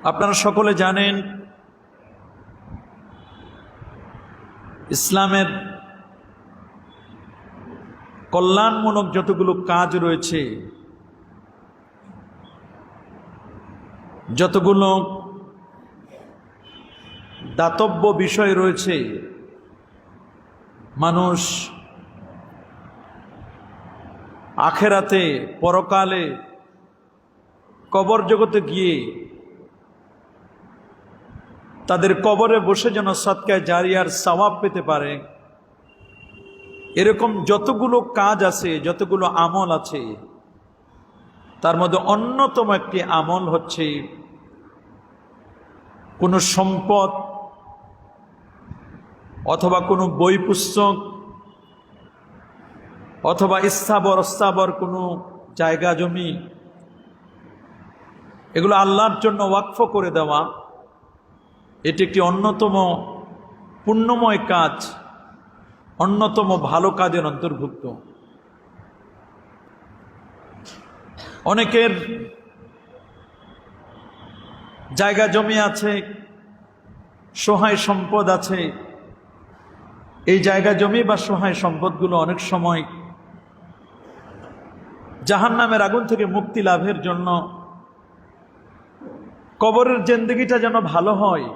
আপনারা সকলে জানেন ইসলামের কল্যাণমূলক যতগুলো কাজ রয়েছে, যতগুলো দাতব্য বিষয় রয়েছে, মানুষ আখেরাতে পরকালে কবর জগতে গিয়ে তাদের কবরে বসে যেন সদকায়ে জারিয়ার সওয়াব পেতে পারে, এরকম যতগুলো কাজ আছে, যতগুলো আমল আছে, তার মধ্যে অন্যতম একটি আমল হচ্ছে কোনো সম্পদ অথবা কোনো বই পুস্তক অথবা স্থাবর কোনো জায়গা জমি, এগুলো আল্লাহর জন্য ওয়াকফ করে দেওয়া। এটি একটি অন্যতম পুণ্যময় কাজ, অন্যতম ভালো কাজের অন্তর্ভুক্ত। অনেকের জায়গা জমি আছে, সহায় সম্পদ আছে। এই জায়গা জমি বা সহায় সম্পদগুলো অনেক সময় জাহান্নামের আগুন থেকে মুক্তি লাভের জন্য, কবরের জিন্দেগিটা যেন ভালো হয়,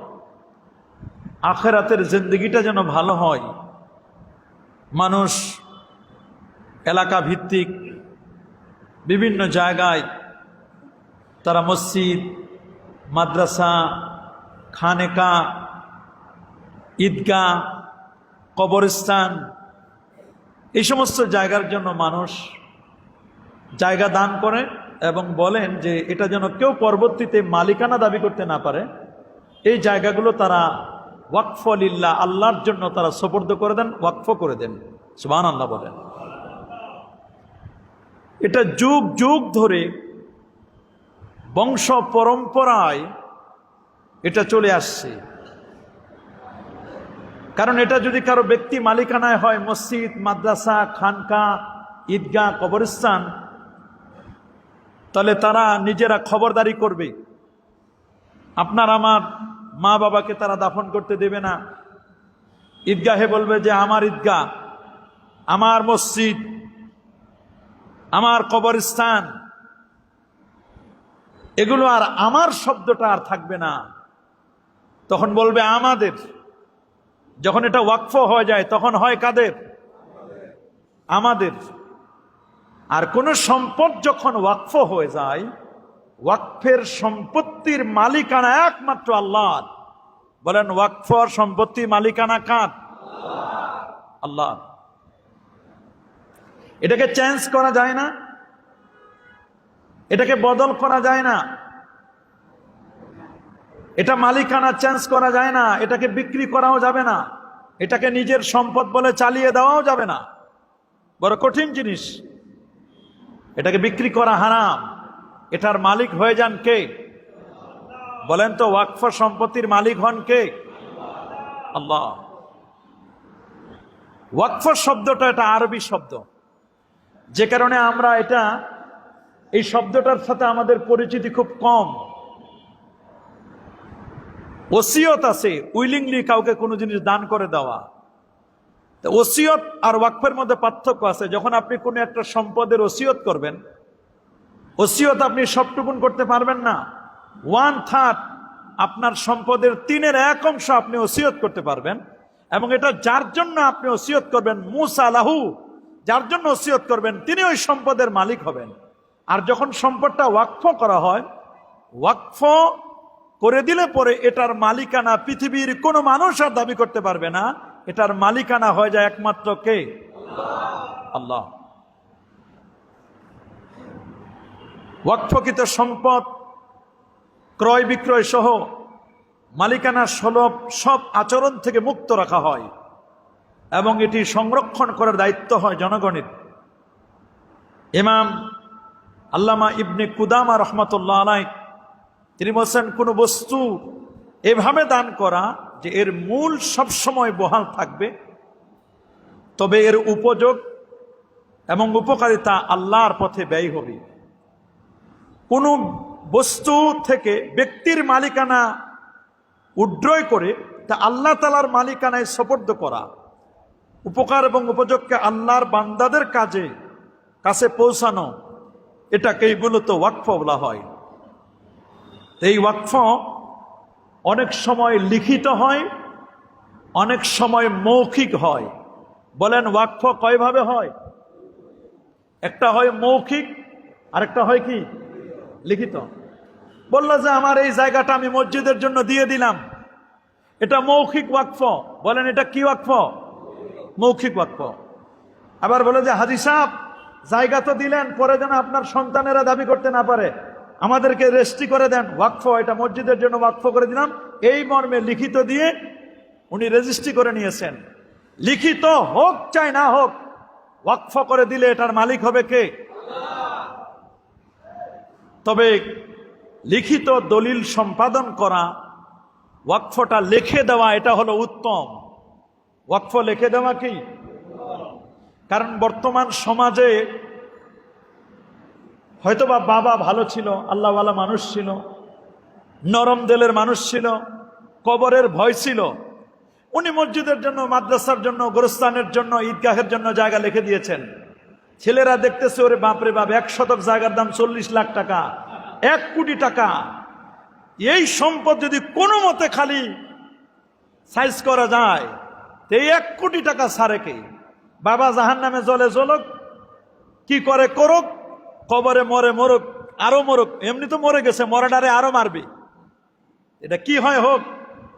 আখিরাতের জিন্দেগিটা যেন ভালো হয়, মানুষ এলাকা ভিত্তিক বিভিন্ন জায়গায় তারা মসজিদ, মাদ্রাসা, খানেকা, ঈদগাহ, কবরস্থান, এই সমস্ত জায়গার জন্য মানুষ জায়গা দান করে এবং বলেন যে এটা যেন কেউ পরবর্তীতে মালিকানা দাবি করতে না পারে। এই জায়গাগুলো তারা ওয়াকফ লিল্লাহ, আল্লাহর জন্য তারা সুপর্দ করে দেন, ওয়াকফ করে দেন। সুবহানাল্লাহ বলেন। এটা যুগ যুগ ধরে বংশ পরম্পরায় এটা চলে আসছে। কারণ এটা যদি কারো ব্যক্তি মালিকানায় হয়, মসজিদ, মাদ্রাসা, খানকা, ঈদগাহ, কবরস্থান, তাহলে তারা নিজেরা খবরদারি করবে। আপনার আমার মা বাবাকে তারা দাফন করতে দেবে না। ঈদগাহে বলবে যে আমার ঈদগাহ, আমার মসজিদ, আমার কবরস্থান, এগুলো আর আমার শব্দটা আর থাকবে না। তখন বলবে আমাদের। যখন এটা ওয়াকফ হয়ে যায় তখন হয় কাদের? আমাদের। আর কোন সম্পদ যখন ওয়াকফ হয়ে যায়, ওয়াকফের সম্পত্তির মালিকানা একমাত্র আল্লাহ। বলেন ওয়াকফ সম্পত্তি মালিকানা কার? আল্লাহ। এটাকে চেঞ্জ করা যায় না, এটাকে বদল করা যায় না, এটা মালিকানা চেঞ্জ করা যায় না, এটাকে বিক্রি করাও যাবে না, এটাকে নিজের সম্পদ বলে চালিয়ে দেওয়াও যাবে না। বড় কঠিন জিনিস। এটাকে বিক্রি করা হারাম। এটার মালিক হয়ে যান কে? বলেন তো, ওয়াকফ সম্পত্তির মালিক হন কে? আল্লাহ। ওয়াকফ শব্দটা এটা আরবি শব্দ, যে কারণে আমরা এই শব্দটার সাথে আমাদের পরিচিতি খুব কম। ওসিয়ত আছে, উইলিংলি কাউকে কোনো জিনিস দান করে দেওয়া। ওসিয়ত আর ওয়াকফের মধ্যে পার্থক্য আছে। যখন আপনি কোনো একটা সম্পদের ওসিয়ত করবেন, ওসিয়ত আপনি সবটুকুন করতে পারবেন না। 1/3 আপনার সম্পদের 1/3 আপনি ওসিয়ত করতে পারবেন, এবং এটা যার জন্য আপনি ওসিয়ত করবেন, মুসা লাহু, যার জন্য ওসিয়ত করবেন তিনি ওই সম্পদের মালিক হবেন। আর যখন সম্পদটা ওয়াকফ করা হয়, ওয়াকফ করে দিলে পরে এটার মালিকানা পৃথিবীর কোনো মানুষ আর দাবি করতে পারবে না। এটার মালিকানা হয়ে যায় একমাত্র কে? আল্লাহ। ওয়াকফকৃত সম্পদ ক্রয় বিক্রয় সহ মালিকানা সুলভ সব আচরণ থেকে মুক্ত রাখা হয় এবং এটি সংরক্ষণ করার দায়িত্ব হয় জনগণের। ইমাম আল্লামা ইবনে কুদামা রহমাতুল্লাহ আলাইহি তিনি বলছেন, কোন বস্তু এভাবে দান করা যে এর মূল সবসময় বহাল থাকবে, তবে এর উপযোগ এবং উপকারিতা আল্লাহর পথে ব্যয় হবে। কোন বস্তু থেকে ব্যক্তির মালিকানা উড্রয় করে তা আল্লাহ তাআলার মালিকানায় সুপর্দ করা, উপকার এবং উপযোগকে আল্লাহর বান্দাদের কাছে পৌঁছানো, এটাকেই মূলত ওয়াকফ বলা হয়। এই ওয়াকফ অনেক সময় লিখিত হয়, অনেক সময় মৌখিক হয়। বলেন ওয়াকফ কয়ভাবে হয়? একটা হয় মৌখিক, আরেকটা হয় কি লিখিত। বললো যে আমার এই জায়গাটা আমি মসজিদের জন্য দিয়ে দিলাম, এটা মৌখিক ওয়াকফ। বলেন এটা কি ওয়াকফ? মৌখিক ওয়াকফ। আবার বলে যে হাজী সাহেব জায়গা তো দিলেন, পরে যেন আপনার সন্তানেরা দাবি করতে না পারে, আমাদেরকে রেজিস্ট্রি করে দেন। ওয়াকফ, এটা মসজিদের জন্য ওয়াকফ করে দিলাম, এই মর্মে লিখিত দিয়ে উনি রেজিস্ট্রি করে নিয়েছেন। লিখিত হোক চাই না হোক, ওয়াকফ করে দিলে এটার মালিক হবে কে? তবে লিখিত দলিল সম্পাদন করা, ওয়াকফটা লিখে দেওয়া, এটা হলো উত্তম। ওয়াকফ লিখে দেওয়া কি? কারণ বর্তমান সমাজে হয়তোবা বাবা ভালো ছিল, আল্লাহওয়ালা মানুষ ছিল, নরম দিলের মানুষ ছিল, কবরের ভয় ছিল, উনি মসজিদের জন্য, মাদ্রাসার জন্য, গোরস্থানের জন্য, ঈদগাহের জন্য জায়গা লিখে দিয়েছেন। ছেলেরা দেখতেছে ওরে বাপরে বাপ, 1 শতক জায়গার দাম 40 লাখ টাকা, 1 কোটি টাকা। এই সম্পদ যদি কোনো মতে খালি সাইজ করা যায়, এই 1 কোটি টাকা সারে কে? বাবা জাহান্নামে জ্বলে জ্বলক, কি করে করুক, কবরে মরে মরুক, আরো মরুক, এমনি তো মরে গেছে, মরাডারে আরো মারবে। এটা কি হয় হোক,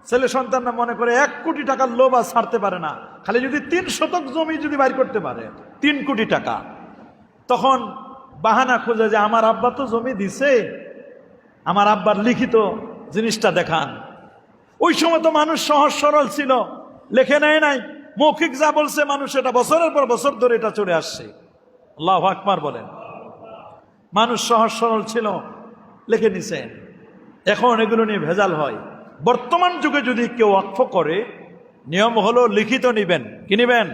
ছেলে সন্তানরা মনে করে 1 কোটি টাকার লোভ আর ছাড়তে পারে না, খালি যদি 3 শতক জমি যদি বাইর করতে পারে 3 কোটি টাকা, তখন বাহানা খোঁজে যে আমার আব্বা তো জমি দিছে, আমার আব্বার লিখিত জিনিসটা দেখান। ওই সময় তো মানুষ সহজ সরল ছিল, লেখে নেয় নাই, মৌখিক যা বলছে মানুষ এটা বছরের পর বছর ধরে এটা চলে আসছে। আল্লাহু আকবার বলেন। মানুষ সহজ সরল ছিল, লিখে নিছেন। এখন এগুলো নিয়ে ভেজাল হয়। বর্তমান যুগে যদি কেউ ওয়াকফ করে, নিয়ম হলো লিখিত নিবেন। কি নিবেন?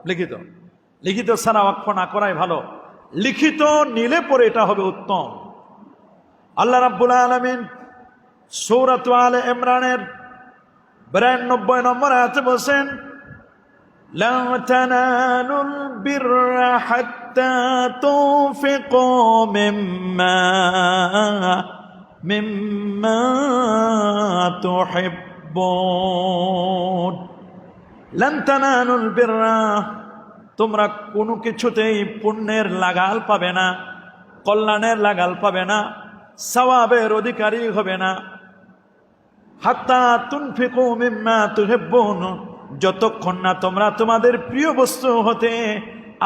লিখিত। লিখিত ছাড়া ওয়াকফ না করাই ভালো। লিখিত নিলে পরে এটা হবে উত্তম। আল্লাহ রাব্বুল আলামিন সূরা আলে ইমরানের 92 নম্বর আয়াতে বলেন, লা তানালুল বিররা হাত্তা তুনফিকু মিম্মা তুহিব্বুন। লান তানালুল বিররা, তোমরা কোনো কিছুতেই পুণ্যের লাগাল পাবে না, কল্যাণের লাগাল পাবে না, সওয়াবের অধিকারী হবে না, হাত্তা তুনফিকু মিম্মা তুহিব্বুন, যতক্ষণ না তোমরা তোমাদের প্রিয় বস্তু হতে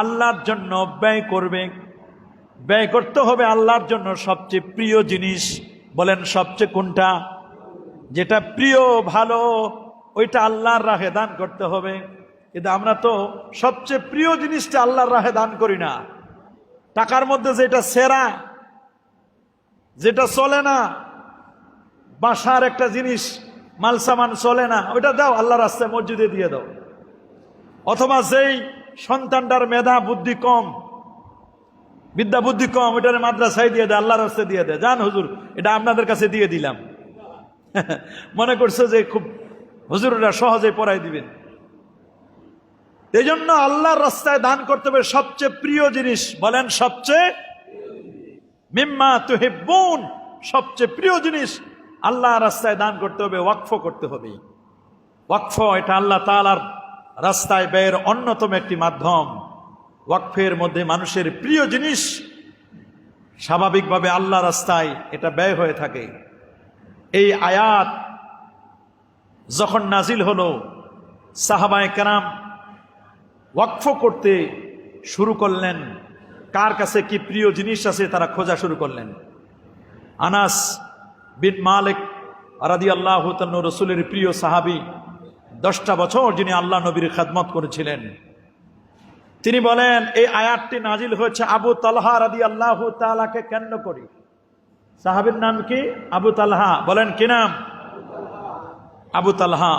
আল্লাহর জন্য ব্যয় করবে। ব্যয় করতে হবে আল্লাহর জন্য সবচেয়ে প্রিয় জিনিস। বলেন সবচেয়ে কোনটা? যেটা প্রিয় ভালো ওইটা আল্লাহর রাহে দান করতে হবে। কিন্তু আমরা তো সবচেয়ে প্রিয় জিনিসটা আল্লাহর রাহে দান করি না। টাকার মধ্যে যেটা সেরা, যেটা চলে না, বাসার একটা জিনিস মাল সামান চলে না, ওইটা দাও আল্লাহর রাস্তায়, মসজিদে দিয়ে দাও। অথবা যেই সন্তানটার মেধা বুদ্ধি কম, বিদ্যা বুদ্ধি কম, ওইটার মাদ্রাসায় দিয়ে দেয়, আল্লাহর রাস্তায় দিয়ে দেয়, জান হুজুর এটা আপনাদের কাছে দিয়ে দিলাম। মনে করছে যে খুব হুজুররা সহজে পড়াই দিবেন। এই জন্য আল্লাহর রাস্তায় দান করতে হবে সবচেয়ে প্রিয় জিনিস। বলেন সবচেয়ে, মিম্মা তুহিব্বুন, সবচেয়ে প্রিয় জিনিস আল্লাহর রাস্তায় দান করতে হবে, ওয়াকফ করতে হবে। ওয়াকফ এটা আল্লাহ তাআলার রাস্তায় ব্যয়ের অন্যতম একটি মাধ্যম। ওয়াকফের মধ্যে মানুষের প্রিয় জিনিস স্বাভাবিকভাবে আল্লাহ রাস্তায় এটা ব্যয় হয়ে থাকে। এই আয়াত যখন নাজিল হলো, সাহাবায়ে কেরাম ওয়াকফ করতে শুরু করলেন। কার কাছে কি প্রিয় জিনিস আছে তারা খোঁজা শুরু করলেন। আনাস বিন মালিক রাদিয়াল্লাহু তাআলা রাসূলের প্রিয় সাহাবী, 10টা বছর যিনি আল্লাহ নবীর খেদমত করেছিলেন, তিনি বলেন এই আয়াতটি নাজিল হয়েছে আবু তালহা রাদিয়াল্লাহু তাআলাকে কেন্দ্র করে। সাহাবীর নাম কি? আবু তালহা। বলেন কি নাম? আবু তালহা।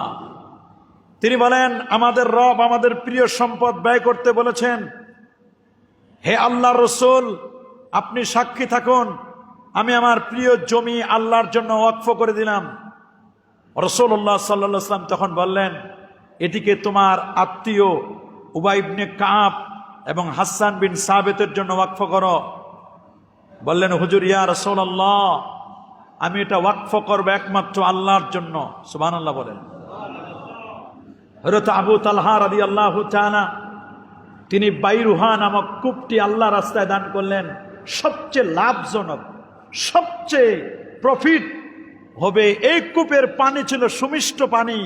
তিনি বলেন আমাদের রব আমাদের প্রিয় সম্পদ ব্যয় করতে বলেছেন। হে আল্লাহর রাসূল, আপনি সাক্ষী থাকুন, আমি আমার প্রিয় জমি আল্লাহর জন্য ওয়াকফ করে দিলাম। রাসূলুল্লাহ সাল্লাল্লাহু আলাইহি ওয়াসাল্লাম তখন বললেন, এটিকে তোমার আত্মীয় উবাই ইবনে কাব এবং হাসান বিন সাবিতের জন্য ওয়াকফ করো। বললেন, হুজুর ইয়া রাসূলুল্লাহ, আমি এটা ওয়াকফ করব একমাত্র আল্লাহর জন্য। সুবহানাল্লাহ বলেন। হযরত আবু তালহা রাদিয়াল্লাহু তাআলা তিনি বাইরুহা নামক কূপটি আল্লাহ রাস্তায় দান করলেন। সবচেয়ে লাভজনক, সবচেয়ে প্রফিট হবে এই কূপের পানি ছিল সুমিষ্ট পানি।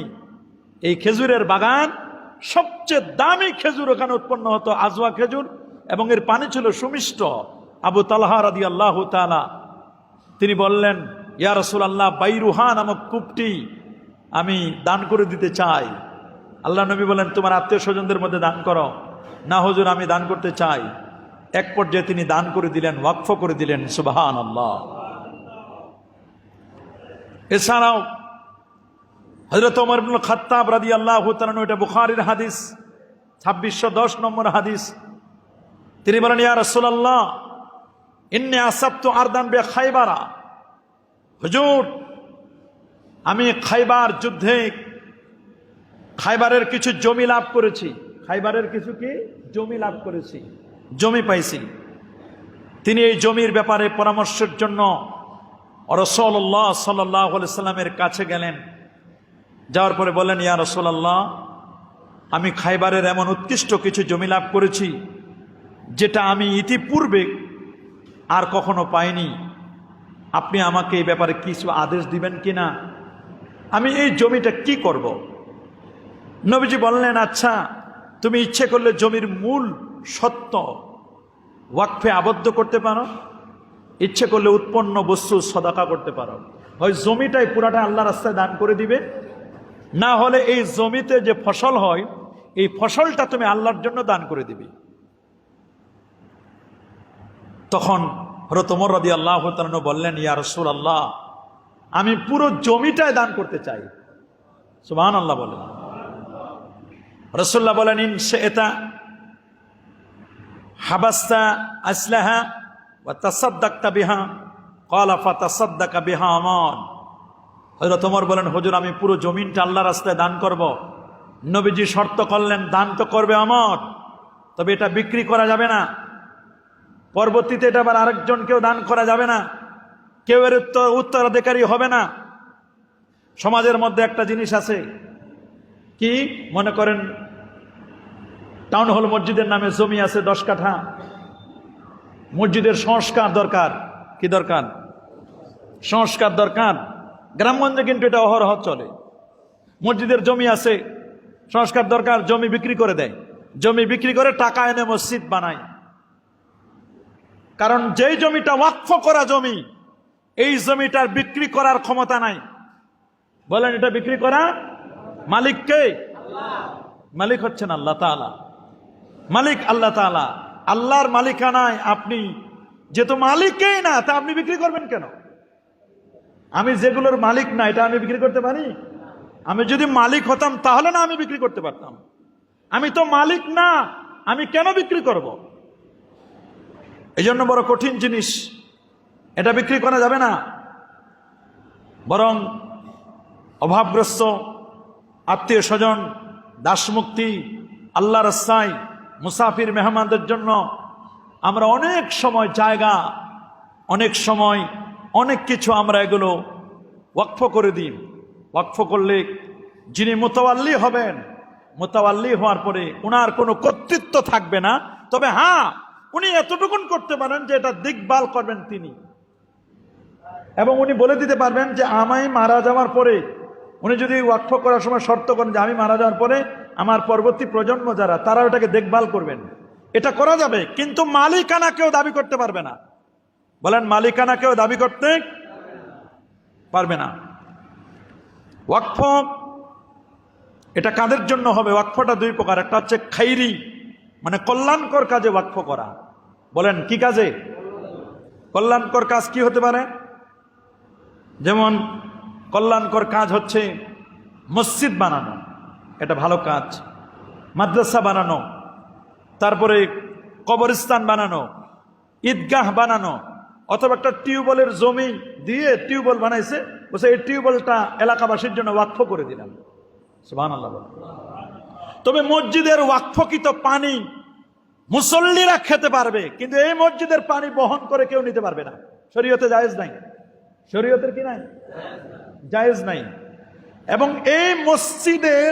এই খেজুরের বাগান, সবচেয়ে দামি খেজুর ওখানে উৎপন্ন হতো, আজওয়া খেজুর, এবং এর পানি ছিল সুমিষ্ট। আবু তালহা রাদিয়াল্লাহু তাআলা তিনি বললেন, ইয়া রাসূলুল্লাহ, বাইরুহা নামক কূপটি আমি দান করে দিতে চাই। আল্লাহ নবী বলেন, তোমার আত্মীয় স্বজনদের মধ্যে দান করো। না হুজুর, আমি দান করতে চাই। এক পর্যায়ে তিনি দান করে দিলেন, ওয়াকফ করে দিলেন। সুবহানাল্লাহ। এছাড়াও হযরত ওমর ইবনে খাত্তাব রাদিয়াল্লাহু তাআলা, এটা বুখারীর হাদিস, 2610 নম্বর হাদিস, তিনি বলেন, ইয়া রাসূলুল্লাহ, ইন্নী আসাবতু আরদান বিখাইবারা। হুজুর, আমি খাইবার যুদ্ধে খাইবারের কিছু জমি লাভ করেছি। খাইবারের কিছু কি জমি লাভ করেছি, জমি পাইছি। তিনি এই জমির ব্যাপারে পরামর্শের জন্য রাসূলুল্লাহ সাল্লাল্লাহু আলাইহি সাল্লামের কাছে গেলেন। যাওয়ার পরে বললেন, ইয়া রাসূলুল্লাহ, আমি খাইবারের এমন উৎকৃষ্ট কিছু জমি লাভ করেছি যেটা আমি ইতিপূর্বে আর কখনো পাইনি। আপনি আমাকে এই ব্যাপারে কিছু আদেশ দিবেন কিনা? আমি এই জমিটা কি করব? নবীজি বললেন, আচ্ছা, তুমি ইচ্ছে করলে জমির মূল সত্ত্ব ওয়াকফে আবদ্ধ করতে পারো, ইচ্ছে করলে উৎপন্ন বস্তু সদাকা করতে পারো। হয় জমিটাই পুরাটা আল্লাহ রাস্তায় দান করে দিবে, না হলে এই জমিতে যে ফসল হয় এই ফসলটা তুমি আল্লাহর জন্য দান করে দিবে। তখন হযরত ওমর রাদিয়াল্লাহু তাআলা বললেন, ইয়া রাসূলুল্লাহ, আমি পুরো জমিটাই দান করতে চাই। সুবহানাল্লাহ বলেন। রাসূলুল্লাহ বলেন, ইন শি'তা হাবাসতা আসলাহা ওয়া তাসাদদাকতা বিহা ক্বালা ফাতাসাদদাকা বিহা ওমর। হযরত ওমর বলেন, হুজুর, আমি পুরো জমিনটা আল্লাহর রাস্তায় দান করব। নবীজি শর্ত করলেন, দান তো করবে ওমর, তবে এটা বিক্রি করা যাবে না। পরবর্তীতে এটা আবার আরেকজনকেও দান করা যাবে না, কেউ এর উত্তরাধিকারী হবে না। সমাজের মধ্যে একটা জিনিস আছে, কি মনে করেন, টাউন হল মসজিদের নামে জমি আছে 10 কাঠা, মসজিদের সংস্কার দরকার। কি দরকার? সংস্কার দরকার। গ্রামগঞ্জে কিন্তু এটা অহরহ চলে। মসজিদের জমি আছে, সংস্কার দরকার, জমি বিক্রি করে দেয়। জমি বিক্রি করে টাকা এনে মসজিদ বানায়। কারণ যেই জমিটা ওয়াকফ করা জমি, এই জমিটার বিক্রি করার ক্ষমতা নাই। বলেন, এটা বিক্রি করা মালিক কে? মালিক হচ্ছেন আল্লাহ তাআলা। মালিক আল্লাহ তাআলা। আল্লাহর মালিকানায় আপনি যেহেতু মালিকই না, তা আপনি বিক্রি করবেন কেন? আমি যেগুলোর মালিক না, এটা আমি বিক্রি করতে পারি? আমি যদি মালিক হতাম তাহলে না আমি বিক্রি করতে পারতাম। আমি তো মালিক না, আমি কেন বিক্রি করব? এই জন্য বড় কঠিন জিনিস, এটা বিক্রি করা যাবে না। বরং অভাবগ্রস্ত আত্মীয় স্বজন, দাসমুক্তি, আল্লাহ রাস্তায় মুসাফির মেহমানদের জন্য আমরা অনেক সময় জায়গা, অনেক সময় অনেক কিছু আমরা এগুলো ওয়াকফ করে দিই। ওয়াকফ করলে যিনি মুতাওয়াল্লি হবেন, মুতাওয়াল্লি হওয়ার পরে উনার কোনো কর্তৃত্ব থাকবে না, তবে হ্যাঁ, উনি এতটুকুন করতে পারেন যে এটা দেখভাল করবেন তিনি, এবং উনি বলে দিতে পারবেন যে আমি মারা যাওয়ার পরে, উনি যদি ওয়াকফ করার সময় শর্ত করেন যে আমি মারা যাওয়ার পরে আমার পরবর্তী প্রজন্ম যারা, তারা ওটাকে দেখভাল করবেন, এটা করা যাবে। কিন্তু মালিকানা কেউ দাবি করতে পারবে না। বলেন, মালিকানা কেউ দাবি করতে পারবে না। ওয়াকফ এটা কাদের জন্য হবে? ওয়াকফটা দুই প্রকার। একটা হচ্ছে খাইরি, মানে কল্যাণকর কাজে ওয়াকফ করা। বলেন, কি কাজে? কল্যাণকর কাজ কি হতে পারে? যেমন কল্যাণকর কাজ হচ্ছে মসজিদ বানানো, এটা ভালো কাজ। মাদ্রাসা বানানো, তারপরে কবরস্থান বানানো, ঈদগাহ বানানো, অথবা একটা টিউবওয়েলের জমি দিয়ে টিউবওয়েল বানাইছে, বলছে এই টিউবওয়েলটা এলাকাবাসীর জন্য ওয়াকফ করে দিলাম। সুবহানাল্লাহ। তবে মসজিদের ওয়াকফকৃত পানি মুসল্লিরা খেতে পারবে, কিন্তু এই মসজিদের পানি বহন করে কেউ নিতে পারবে না। শরীয়তে জায়েজ নাই, শরীয়তের কি নাই, জায়েজ নাই। এবং এই মসজিদের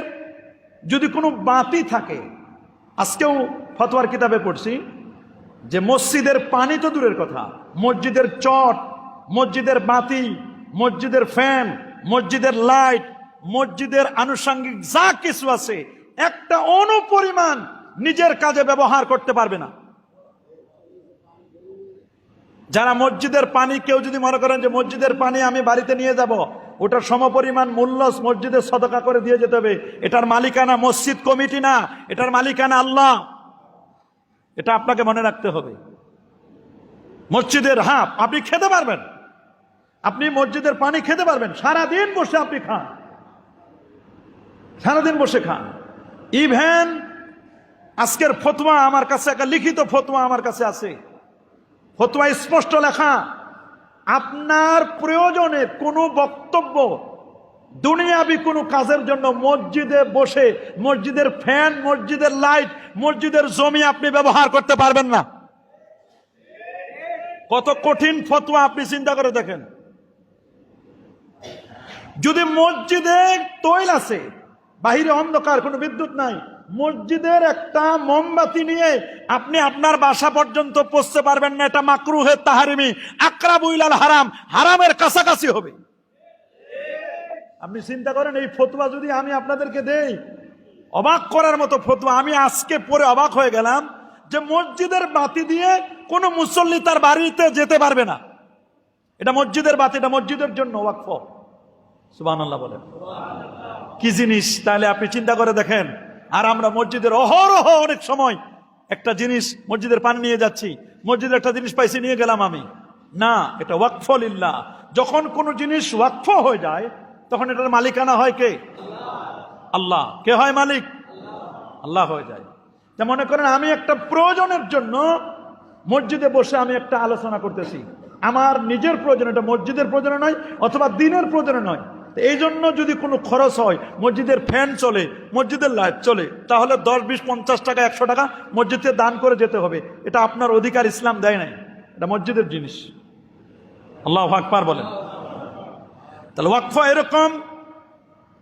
যদি কোনো বাতি থাকে, আজকেও ফতোয়ার কিতাবে পড়ছি যে মসজিদের পানি তো দূরের কথা, মসজিদের চট, মসজিদের বাতি, মসজিদের ফ্যান, মসজিদের লাইট, মসজিদের আনুষঙ্গিক যা কিছু আছে একটা অনুপরিমাণ নিজের কাজে ব্যবহার করতে পারবে না। যারা মসজিদের পানি, কেউ যদি মনে করেন যে মসজিদের পানি আমি বাড়িতে নিয়ে যাব, ওটার সমপরিমাণ মূল্য মসজিদে সদকা করে দিয়ে যেতে হবে, এটার মালিকানা মসজিদ কমিটি না, এটার মালিকানা আল্লাহ। এটা আপনাকে মনে রাখতে হবে। মসজিদের, হ্যাঁ আপনি খেতে পারবেন, আপনি মসজিদের পানি খেতে পারবেন, সারাদিন বসে আপনি খান, সারাদিন বসে খান। ইভেন আজকের ফতোয়া আমার কাছে, একটা লিখিত ফতোয়া আমার কাছে আছে, ফতোয়া স্পষ্ট লেখা, আপনার প্রয়োজনে কোনো বক্তব্য দুনিয়াবি কোনো কাজের জন্য মসজিদে বসে মসজিদের ফ্যান, মসজিদের লাইট, মসজিদের জমি আপনি ব্যবহার করতে পারবেন না। কত কঠিন ফতোয়া আপনি চিন্তা করে দেখেন। যদি মসজিদে তৈল আছে, বাহিরে অন্ধকার, কোনো বিদ্যুৎ নাই, মসজিদের একটা মোমবাতি নিয়ে আপনি আপনার বাসা পর্যন্ত পৌঁছতে পারবেন না, এটা মাকরুহে তাহারিমি, আকরাবু ইলাল হারাম, হারামের কাছাকাছি হবে। আপনি চিন্তা করেন, এই ফতোয়া যদি আমি আপনাদেরকে দেই, অবাক করার মতো ফতোয়া। আমি আজকে পড়ে অবাক হয়ে গেলাম যে মসজিদের বাতি দিয়ে কোনো মুসল্লি তার বাড়িতে যেতে পারবে না। এটা মসজিদের বাতি, এটা মসজিদের জন্য ওয়াকফ। সুবহানাল্লাহ বলেন, কি জিনিস! তাহলে আপনি চিন্তা করে দেখেন। আর আমরা মসজিদের অহরহ অনেক সময় একটা জিনিস, মসজিদের পানি নিয়ে যাচ্ছি, মসজিদের একটা জিনিস পাইছি নিয়ে গেলাম আমি, না, এটা ওয়াকফ লিল্লাহ। যখন কোনো জিনিস ওয়াকফ হয়ে যায় তখন এটার মালিকানা হয় কে? আল্লাহ। কে হয় মালিক? আল্লাহ হয়ে যায়। যে মনে করেন আমি একটা প্রয়োজনের জন্য মসজিদে বসে আমি একটা আলোচনা করতেছি, আমার নিজের প্রয়োজন, এটা মসজিদের প্রয়োজনে নয় অথবা দিনের প্রয়োজনে নয়। এই জন্য যদি কোনো খরচ হয়, মসজিদের ফ্যান চলে, মসজিদের লাইট চলে, তাহলে 10, 20, 50 টাকা, 100 টাকা মসজিদে দান করে যেতে হবে। এটা আপনার অধিকার, ইসলাম দেয় নাই, এটা মসজিদের জিনিস। আল্লাহু আকবার বলেন। তাহলে ওয়াকফ এরকম,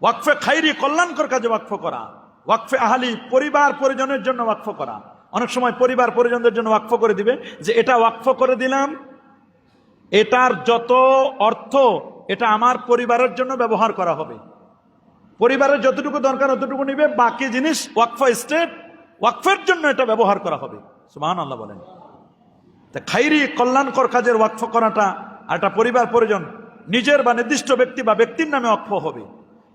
ওয়াকফে খাইরি, কল্যাণকর কাজে ওয়াকফ করা, ওয়াকফে আহলি, পরিবার পরিজনের জন্য ওয়াকফ করা। অনেক সময় পরিবার পরিজনদের জন্য ওয়াকফ করে দিবে যে এটা ওয়াকফ করে দিলাম, এটার যত অর্থ এটা আমার পরিবারের জন্য ব্যবহার করা হবে, পরিবারের যতটুকু দরকার ততটুকু নিবে, বাকি জিনিস ওয়াকফ স্টেট, ওয়াকফের জন্য এটা ব্যবহার করা হবে। সুবহানাল্লাহ বলেন। তা খাইরি, কল্যাণকর কাজের ওয়াকফ করাটা, আর একটা পরিবার পরিজন, নিজের বা নির্দিষ্ট ব্যক্তি বা ব্যক্তির নামে ওয়াকফ হবে,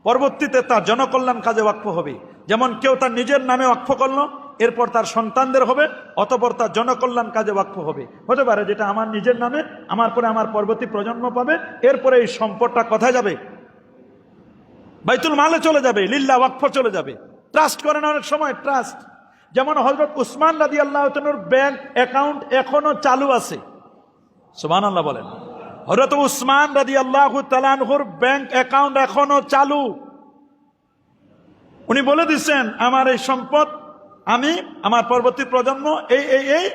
পরবর্তীতে তার জনকল্যাণ কাজে ওয়াকফ হবে। যেমন কেউ তার নিজের নামে ওয়াকফ করলো, এরপর তার সন্তানদের হবে, অতঃপর তার জনকল্যাণ কাজে ওয়াকফ হবে। হতে পারে যেটা আমার নিজের নামে, আমার পরে আমার পরবর্তী প্রজন্ম পাবে, এরপরে এই সম্পদটা কোথায় যাবে? বাইতুল মালে চলে যাবে, লিল্লাহ ওয়াকফ চলে যাবে। ট্রাস্ট করেন অনেক সময়, ট্রাস্ট। যেমন হযরত উসমান রাদিয়াল্লাহু তাআলার ব্যাংক অ্যাকাউন্ট এখনো চালু আছে। সুবহানাল্লাহ বলেন। হযরত উসমান রাদিয়াল্লাহু তাআলা আনহুর ব্যাংক অ্যাকাউন্ট এখনো চালু। উনি বলে দিচ্ছেন, আমার এই সম্পদ আমি, আমার পরবর্তী প্রজন্ম, এই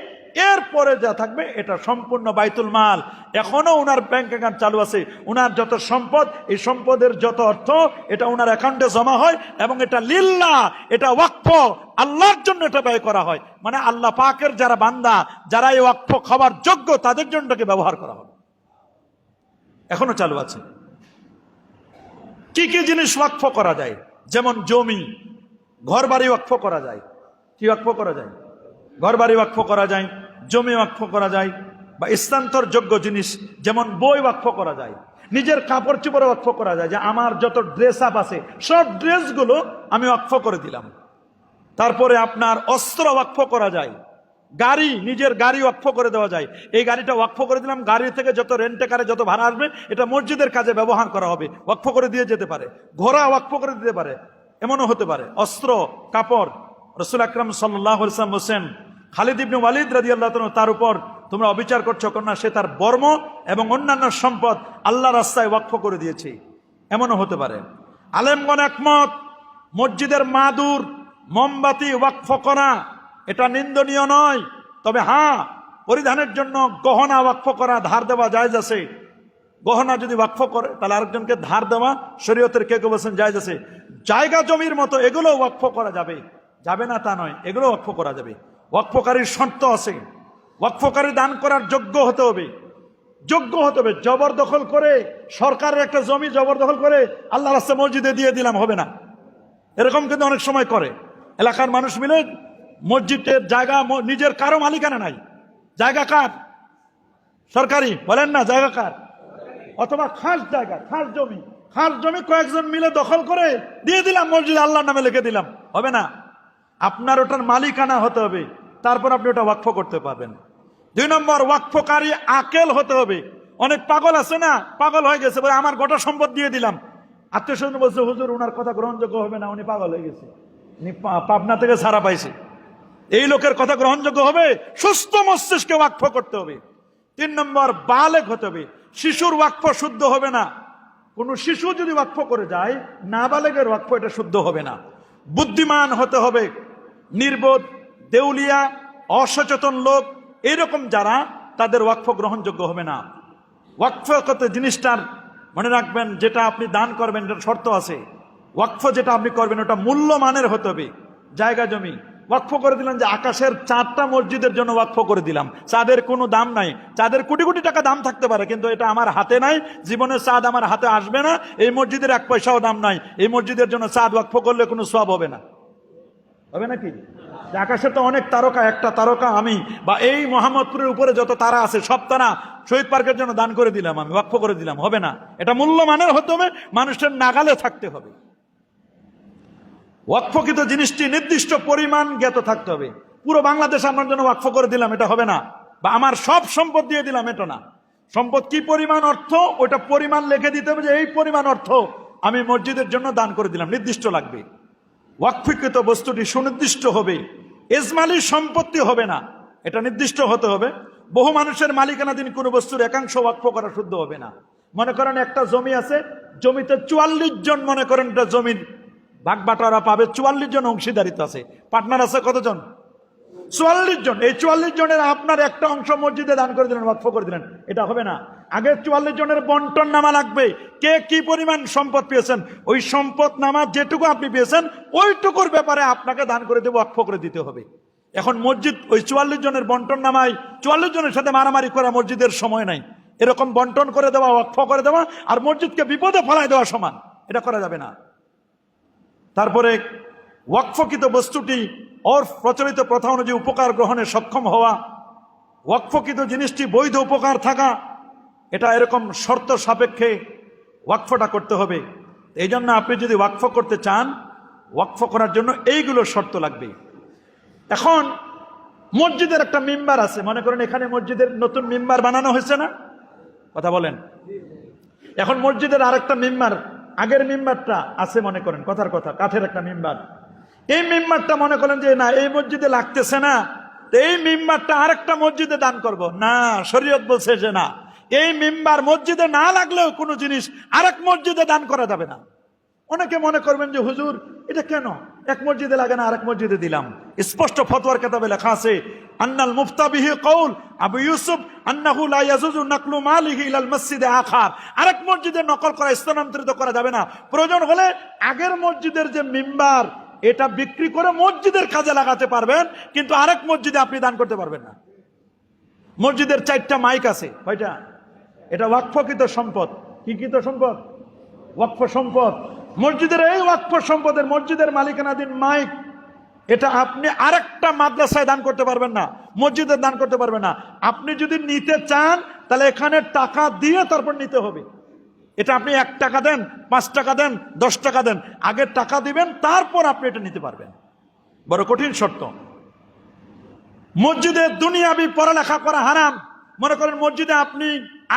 এরপরে যা থাকবে এটা সম্পূর্ণ বাইতুল মাল। এখনো উনার ব্যাংক অ্যাকাউন্ট চালু আছে। উনার যত সম্পদ, এই সম্পদের যত অর্থ, এটা উনার অ্যাকাউন্টে জমা হয় এবং এটা লিল্লাহ, এটা ওয়াকফ, আল্লাহর জন্য এটা ব্যয় করা হয়। মানে আল্লাহ পাকের যারা বান্দা, যারা এই ওয়াকফ খাবার যোগ্য, তাদের জন্য এটাকে ব্যবহার করা হবে। এখনো চালু আছে। কি কি জিনিস ওয়াকফ করা যায়? যেমন জমি, ঘর বাড়ি ওয়াকফ করা যায়। কি ওয়াকফ করা যায়? ঘর বাড়ি ওয়াকফ করা যায়, জমি ওয়াকফ করা যায়, বা স্থানান্তর যোগ্য জিনিস যেমন বই ওয়াকফ করা যায়, নিজের কাপড় চোপড় ওয়াকফ করা যায়, যে আমার যত ড্রেস আপ আছে সব ড্রেসগুলো আমি ওয়াকফ করে দিলাম। তারপরে আপনার অস্ত্র ওয়াকফ করা যায়, গাড়ি, নিজের গাড়ি ওয়াকফ করে দেওয়া যায়। এই গাড়িটা ওয়াকফ করে দিলাম, গাড়ি থেকে যত রেন্টে কারে যত ভাড়া আসবে এটা মসজিদের কাজে ব্যবহার করা হবে, ওয়াকফ করে দিয়ে যেতে পারে। ঘোড়া ওয়াকফ করে দিতে পারে, এমনও হতে পারে। অস্ত্র, কাপড়, রাসূল আকরাম সাল্লাল্লাহু আলাইহি ওয়াসাল্লাম বলেন, খালিদ ইবনে ওয়ালিদ রাদিয়াল্লাহু তাআলা তার উপর তোমরা অবিচার করছো না, সে তার বর্ম এবং অন্যান্য সম্পদ আল্লাহ রাস্তায় ওয়াকফ করে দিয়েছে, এমনও হতে পারে। আলেমগণ একমত, মসজিদের মাদুর মোমবাতি ওয়াকফ করা এটা নিন্দনীয় নয়। তবে হ্যাঁ, পরিধানের জন্য গহনা ওয়াকফ করা, ধার দেওয়া জায়েজ আছে। গহনা যদি ওয়াকফ করে তাহলে আরেকজনকে ধার দেওয়া শরীয়তের কেউ বলছেন জায়েজ আছে। জায়গা জমির মতো এগুলো ওয়াকফ করা যাবে, যাবে না তা নয়, এগুলো ওয়াকফ করা যাবে। ওয়াকফকারীর শর্ত আছে, ওয়াকফকারী দান করার যোগ্য হতে হবে, যোগ্য হতে হবে। জবরদখল করে সরকারের একটা জমি জবরদখল করে আল্লাহ রাস্তায় মসজিদে দিয়ে দিলাম, হবে না। এরকম কিন্তু অনেক সময় করে। এলাকার মানুষ মিলে মসজিদের জায়গা নিজের কারো মালিকানা নাই, জায়গা কার? সরকারি, বলেন না জায়গা কার? অথবা খাস জায়গা, খাস জমি কয়েকজন মিলে দখল করে দিয়ে দিলাম মসজিদ, আল্লাহর নামে লিখে দিলাম, হবে না। আপনার ওটার মালিকানা হতে হবে, তারপর আপনি ওটা ওয়াকফ করতে পারবেন। 2 নম্বর, ওয়াকফকারী আকেল হতে হবে। অনেক পাগল আছে না, পাগল হয়ে গেছে, বলে আমার গোটা সম্পদ দিয়ে দিলাম। আত্মীয় স্বজন বলছে হুজুর ওনার কথা গ্রহণযোগ্য হবে না, উনি পাগল হয়ে গেছে, উনি পাবনা থেকে ছাড়া পাইছে। এই লোকের কথা গ্রহণযোগ্য হবে? সুস্থ মস্তিষ্কে ওয়াকফ করতে হবে। 3 নম্বর, বালেগ হতে হবে। শিশুর ওয়াকফ শুদ্ধ হবে না। কোন শিশু যদি ওয়াকফ করে যায়, নাবালেগের ওয়াকফ এটা শুদ্ধ হবে না। বুদ্ধিমান হতে হবে। নির্বোধ, দেউলিয়া, অসচেতন লোক এরকম যারা, তাদের ওয়াকফ গ্রহণযোগ্য হবে না। ওয়াকফ করতে জিনিসটার মনে রাখবেন, যেটা আপনি দান করবেন এটার শর্ত আছে। ওয়াকফ যেটা আপনি করবেন ওটা মূল্যমানের হতে হবে। জায়গা জমি ওয়াকফ করে দিলেন যে আকাশের 4টা মসজিদের জন্য ওয়াকফ করে দিলাম, চাঁদের কোনো দাম নাই, চাঁদের কোটি কোটি টাকা দাম থাকতে পারে, কিন্তু এটা আমার হাতে নাই, জীবনের চাঁদ আমার হাতে আসবে না, এই মসজিদের 1 পয়সাও দাম নাই, এই মসজিদের জন্য চাঁদ ওয়াকফ করলে কোনো সওয়াব হবে না, হবে নাকি? আকাশে তো অনেক তারকা, একটা তারকা আমি, বা এই মোহাম্মদপুরের উপরে যত তারা আছে সব তারা শহীদ পার্কের জন্য দান করে দিলাম, আমি ওয়াকফ করে দিলাম, হবে না। এটা মূল্যমানের হতে হবে, মানুষের নাগালে থাকতে হবে। ওয়াকফকৃত জিনিসটি নির্দিষ্ট পরিমাণ জ্ঞাত থাকতে হবে। পুরো বাংলাদেশ আমার জন্য ওয়াকফ করে দিলাম, এটা হবে না। বা আমার সব সম্পদ দিয়ে দিলাম, এটা না। সম্পদ কি পরিমাণ অর্থ, ওটা পরিমাণ লিখে দিতে হবে যে এই পরিমাণ অর্থ আমি মসজিদের জন্য দান করে দিলাম, নির্দিষ্ট লাগবে। ওয়াকফকৃত বস্তুটি সুনির্দিষ্ট হবে, এজমালি সম্পত্তি হবে না, এটা নির্দিষ্ট হতে হবে। বহু মানুষের মালিকানাধীন কোনো বস্তুর একাংশ ওয়াকফ করা শুদ্ধ হবে না। মনে করেন একটা জমি আছে, জমিতে 44 জন, মনে করেন এটা জমির ভাগ বাটোয়ারা পাবে, 44 জন অংশীদারিত্ব আছে, পার্টনার আছে কতজন? 44 জন। এই 44 জনের আপনার একটা অংশ মসজিদে দান করে দিলেন, ওয়াকফ করে দিলেন, এটা হবে না। আগে 44 জনের বন্টন নামা লাগবে, কে কি পরিমাণ সম্পদ পেয়েছেন, ওই সম্পদ নামা যেটুকু আপনি পেয়েছেন ওইটুকুর ব্যাপারে আপনাকে দান করে দেবো, ওয়াকফ করে দিতে হবে। এখন মসজিদ ওই 44 জনের বন্টন নামায় 44 জনের সাথে মারামারি করা মসজিদের সময় নাই। এরকম বন্টন করে দেওয়া, ওয়াকফ করে দেওয়া আর মসজিদকে বিপদে ফেলায় দেওয়া সমান, এটা করা যাবে না। তারপরে ওয়াকফকৃত বস্তুটি ওর প্রচলিত প্রথা অনুযায়ী উপকার গ্রহণে সক্ষম হওয়া, ওয়াকফকৃত জিনিসটি বৈধ উপকার থাকা, এটা এরকম শর্ত সাপেক্ষে ওয়াকফটা করতে হবে। এই জন্য আপনি যদি ওয়াকফ করতে চান, ওয়াকফ করার জন্য এইগুলো শর্ত লাগবে। এখন মসজিদের একটা মেম্বার আছে, মনে করেন এখানে মসজিদের নতুন মেম্বার বানানো হয়েছে না, কথা বলেন। এখন মসজিদের আরেকটা মেম্বার, আগের মেম্বারটা আছে, মনে করেন কথার কথা, কাঠের একটা মেম্বার, এই মেম্বারটা মনে করেন যে না এই মসজিদে লাগতেছে না, এই মেম্বারটা আরেকটা মসজিদে দান করব না, শরীয়ত বলছে যে না, এই মেম্বার মসজিদে না লাগলেও কোনো জিনিস আরেক মসজিদে দান করা যাবে না। অনেকে মনে করবেন যে হুজুর এটা কেন, এক মসজিদে লাগে না আরেক মসজিদে দিলাম। স্পষ্ট ফতোয়ার কিতাবে লেখা আছে, আন্নাল মুফতা বিহি কওল আবু ইউসুফ আন্নাহু লা ইয়াজুজু নাকলু মালিহি ইলাল মসজিদে আখার, আরেক মসজিদে নকল করা, স্থানান্তরিত করা যাবে না। প্রয়োজন হলে আগের মসজিদের যে মেম্বার এটা বিক্রি করে মসজিদের কাজে লাগাতে পারবেন, কিন্তু আরেক মসজিদে আপনি দান করতে পারবেন না। মসজিদের 4টা মাইক আছে, কয়টা? এটা ওয়াকফকৃত সম্পদ। কি কৃত সম্পদ? ওয়াকফ সম্পদ। মসজিদের এই ওয়াকফ সম্পদের, মসজিদের মালিকানাধীন মাইক, এটা আপনি আরেকটা মাদ্রাসায় দান করতে পারবেন না, মসজিদে দান করতে পারবেন না। আপনি যদি নিতে চান তাহলে এখানে টাকা দিয়ে তারপর নিতে হবে। এটা আপনি 1 টাকা দেন, 5 টাকা দেন, 10 টাকা দেন, আগে টাকা দিবেন, তারপর আপনি এটা নিতে পারবেন। বড় কঠিন শর্ত। মসজিদে দুনিয়াবি পড়ালেখা করা হারাম। মনে করেন মসজিদে আপনি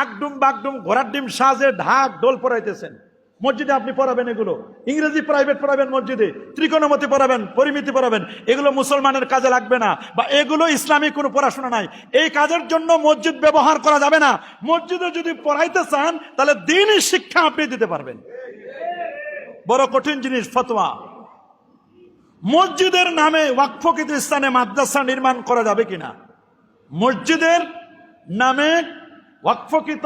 আগডুম বাগডুম ঘোড়ার ডিম সাজে ঢাক ঢোল পড়াইতেছেন, মসজিদে আপনি পড়াবেন এগুলো, ইংরেজি প্রাইভেট পড়াবেন মসজিদে, ত্রিকোণমিতি পড়াবেন, পরিমিতি পড়াবেন, এগুলো মুসলমানের কাজে লাগবে না, বা এগুলো ইসলামিক কোনো পড়াশোনা নাই। এই কাজের জন্য মসজিদ ব্যবহার করা যাবে না। মসজিদে যদি পড়াইতে চান তাহলে দ্বীনি শিক্ষা আপনি দিতে পারবেন। বড় কঠিন জিনিস ফতোয়া। মসজিদের নামে ওয়াকফকৃত স্থানে মাদ্রাসা নির্মাণ করা যাবে কিনা? মসজিদের নামে ওয়াকফকৃত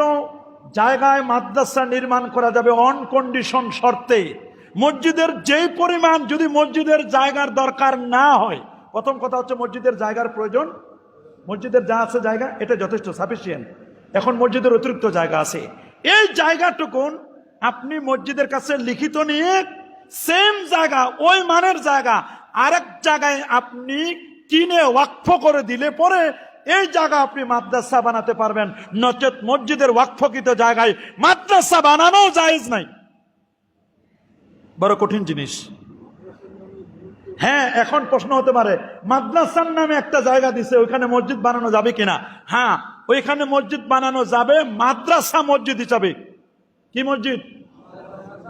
জায়গায় মাদ্রাসা নির্মাণ করা যাবে অন কন্ডিশন, শর্তে। মসজিদের যেই পরিমাণ, যদি মসজিদের জায়গার দরকার না হয়, প্রথম কথা হচ্ছে মসজিদের জায়গার প্রয়োজন, মসজিদের যা আছে জায়গা এটা যথেষ্ট সাফিসিয়েন্ট। এখন মসজিদের অতিরিক্ত জায়গা আছে, এই জায়গাটুকুন আপনি মসজিদের কাছে লিখিত নিয়ে সেম জায়গা, ওই মানের জায়গা আরেক জায়গায় আপনি কিনে ওয়াকফ করে দিলে পরে এই জায়গা আপনি মাদ্রাসা বানাতে পারবেন। নচেত মসজিদের ওয়াকফকৃত জায়গায় মাদ্রাসা বানানো জায়েজ নাই। বড় কঠিন জিনিস। হ্যাঁ, এখন প্রশ্ন হতে পারে মাদ্রাসার নামে একটা জায়গা দিছে, ওইখানে মসজিদ বানানো যাবে কিনা? হ্যাঁ, ওইখানে মসজিদ বানানো যাবে, মাদ্রাসা মসজিদ হিসাবে। কি মসজিদ?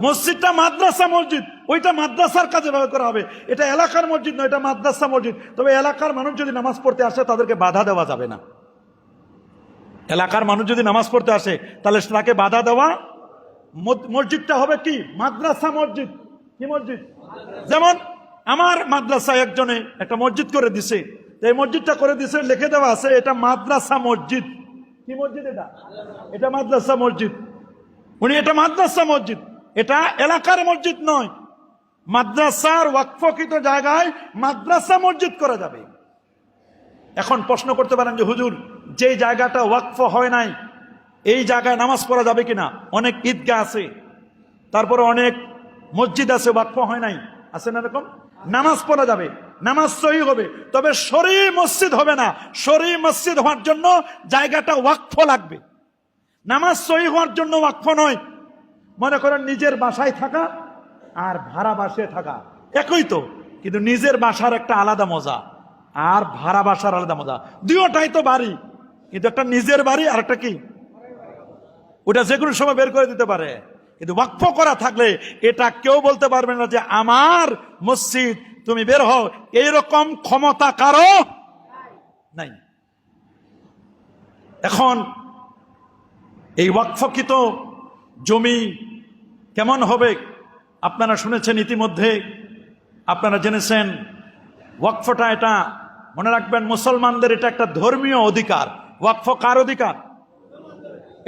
মসজিদটা মাদ্রাসা মসজিদ, ওইটা মাদ্রাসার কাজে ব্যবহার করা হবে। এটা এলাকার মসজিদ নয়, এটা মাদ্রাসা মসজিদ। তবে এলাকার মানুষ যদি নামাজ পড়তে আসে তাদেরকে বাধা দেওয়া যাবে না। এলাকার মানুষ যদি নামাজ পড়তে আসে তাহলে তাকে বাধা দেওয়া, মসজিদটা হবে কি? মাদ্রাসা মসজিদ। কি মসজিদ? যেমন আমার মাদ্রাসায় একজনে একটা মসজিদ করে দিছে, এই মসজিদটা করে দিছে, লিখে দেওয়া আছে এটা মাদ্রাসা মসজিদ। কি মসজিদ এটা? এটা মাদ্রাসা মসজিদ। উনি এটা মাদ্রাসা মসজিদ, এটা এলাকার মসজিদ নয়। মাদ্রাসার ওয়াকফকৃত জায়গায় মাদ্রাসা মসজিদ করা যাবে। এখন প্রশ্ন করতে পারেন যে হুজুর, যে জায়গাটা ওয়াকফ হয় নাই এই জায়গায় নামাজ পড়া যাবে কিনা? অনেক ঈদগাহ আছে, তারপরে অনেক মসজিদ আছে ওয়াকফ হয় নাই, আছে না এরকম? নামাজ পড়া যাবে, নামাজ সহি হবে, তবে শরঈ মসজিদ হবে না। শরঈ মসজিদ হওয়ার জন্য জায়গাটা ওয়াকফ লাগবে। নামাজ সহি হওয়ার জন্য ওয়াকফ নয়। মনে করেন নিজের বাসায় থাকা আর ভাড়া বাসায় থাকা একই তো, কিন্তু নিজের বাসার একটা আলাদা মজা আর ভাড়া বাসার আলাদা মজা। দুইটাই তো বাড়ি, কিন্তু একটা নিজের বাড়ি আর একটা কি, ওটা যে কোনো সময় বের করে দিতে পারে। কিন্তু ওয়াকফ করা থাকলে এটা কেউ বলতে পারবে না যে আমার মসজিদ, তুমি বের হও, এইরকম ক্ষমতা কারো নাই। এখন এই ওয়াকফকৃত জমি কেমন হবে? আপনারা শুনেছেন ইতিমধ্যে, আপনারা জেনেছেন ওয়াকফটা, এটা মনে রাখবেন মুসলমানদের এটা একটা ধর্মীয় অধিকার। ওয়াকফ কার অধিকার?